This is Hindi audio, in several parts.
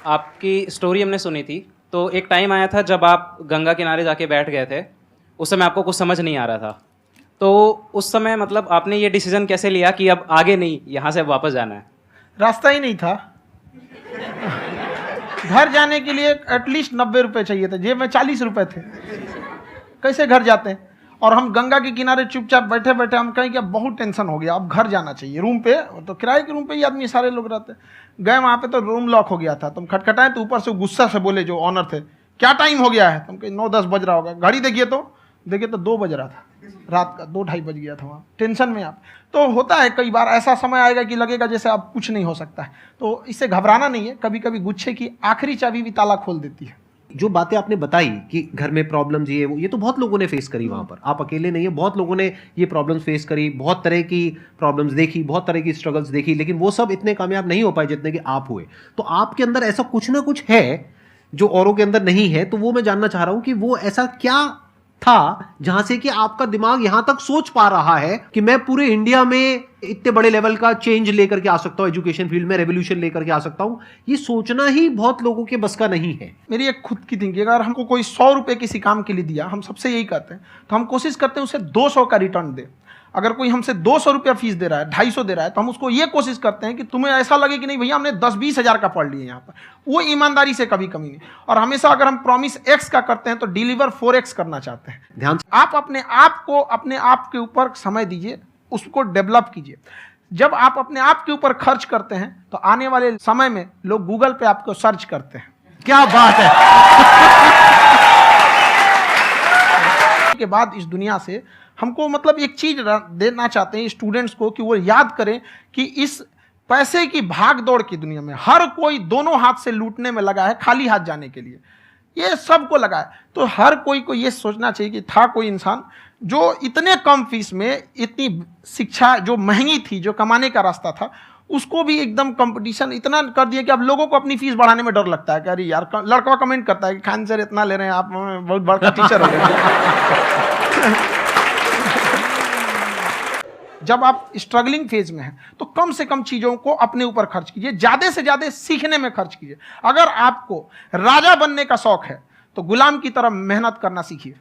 आपकी स्टोरी हमने सुनी थी, तो एक टाइम आया था जब आप गंगा किनारे जाके बैठ गए थे। उस समय आपको कुछ समझ नहीं आ रहा था। तो उस समय मतलब आपने ये डिसीजन कैसे लिया कि अब आगे नहीं, यहाँ से वापस जाना है? रास्ता ही नहीं था। घर जाने के लिए एटलीस्ट 90 रुपये चाहिए थे, जेब में 40 रुपये थे। कैसे घर जाते हैं? और हम गंगा के किनारे चुपचाप बैठे बैठे हम कहें कि अब बहुत टेंशन हो गया, अब घर जाना चाहिए। रूम पे तो किराए के रूम पे ही आदमी सारे लोग रहते। गए वहाँ पे तो रूम लॉक हो गया था। तुम खटखटाए तो ऊपर से गुस्सा से बोले जो ऑनर थे, क्या टाइम हो गया है? तुम कहे 9-10 बज रहा होगा। घड़ी देखिए तो 2 बज रहा था रात का, 2-2:30 बज गया था वहाँ। टेंशन में आप तो होता है, कई बार ऐसा समय आएगा कि लगेगा जैसे अब कुछ नहीं हो सकता है। तो इससे घबराना नहीं है। कभी कभी गुच्छे की आखिरी चाबी भी ताला खोल देती है। जो बातें आपने बताई कि घर में प्रॉब्लम्स ये वो, ये तो बहुत लोगों ने फेस करी वहां पर। आप अकेले नहीं है, बहुत लोगों ने ये प्रॉब्लम्स फेस करी, बहुत तरह की प्रॉब्लम्स देखी, बहुत तरह की स्ट्रगल्स देखी, लेकिन वो सब इतने कामयाब नहीं हो पाए जितने कि आप हुए। तो आपके अंदर ऐसा कुछ ना कुछ है जो औरों के अंदर नहीं है। तो वो मैं जानना चाह रहा हूं कि वो ऐसा क्या था जहां से कि आपका दिमाग यहां तक सोच पा रहा है कि मैं पूरे इंडिया में इतने बड़े लेवल का चेंज लेकर के आ सकता हूं, एजुकेशन फील्ड में रेवोल्यूशन लेकर के आ सकता हूं। ये सोचना ही बहुत लोगों के बस का नहीं है। मेरी एक खुद की थिंकिंग, अगर हमको कोई 100 रुपये किसी काम के लिए दिया, हम सबसे यही कहते हैं, तो हम कोशिश करते हैं उसे 200 का रिटर्न दे। अगर कोई हमसे 200 रुपया फीस दे रहा है, 250 दे रहा है, तो हम उसको ये कोशिश करते हैं कि तुम्हें ऐसा लगे कि नहीं भैया हमने 10-20 हज़ार का पढ़ लिया यहाँ पर। वो ईमानदारी से कभी कमी नहीं। और हमेशा अगर हम प्रॉमिस एक्स का करते हैं तो डिलीवर 4x करना चाहते हैं। ध्यान से आप अपने आप को, अपने आप के ऊपर समय दीजिए, उसको डेवलप कीजिए। जब आप अपने आप के ऊपर खर्च करते हैं तो आने वाले समय में लोग गूगल पे आपको सर्च करते हैं। क्या बात है। के बाद इस दुनिया से हमको मतलब एक चीज देना चाहते हैं स्टूडेंट्स को कि वो याद करें कि इस पैसे की भाग दौड़ की दुनिया में हर कोई दोनों हाथ से लूटने में लगा है, खाली हाथ जाने के लिए। ये सबको लगा है। तो हर कोई को ये सोचना चाहिए कि था कोई इंसान जो इतने कम फीस में इतनी शिक्षा जो महंगी थी, जो कमाने का रास्ता था, उसको भी एकदम कंपटीशन इतना कर दिया कि अब लोगों को अपनी फीस बढ़ाने में डर लगता है कि अरे यार, लड़का कमेंट करता है कि खान सर इतना ले रहे हैं, आप बहुत बड़ा टीचर हो गए। जब आप स्ट्रगलिंग फेज में हैं तो कम से कम चीजों को अपने ऊपर खर्च कीजिए, ज्यादा से ज्यादा सीखने में खर्च कीजिए। अगर आपको राजा बनने का शौक है तो गुलाम की तरह मेहनत करना सीखिए,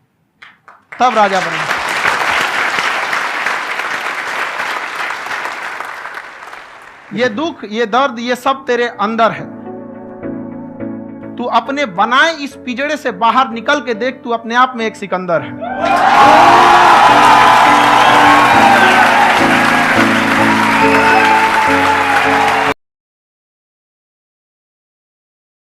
तब राजा बनना। ये दुख, ये दर्द, ये सब तेरे अंदर है। तू अपने बनाए इस पिंजड़े से बाहर निकल के देख, तू अपने आप में एक सिकंदर है।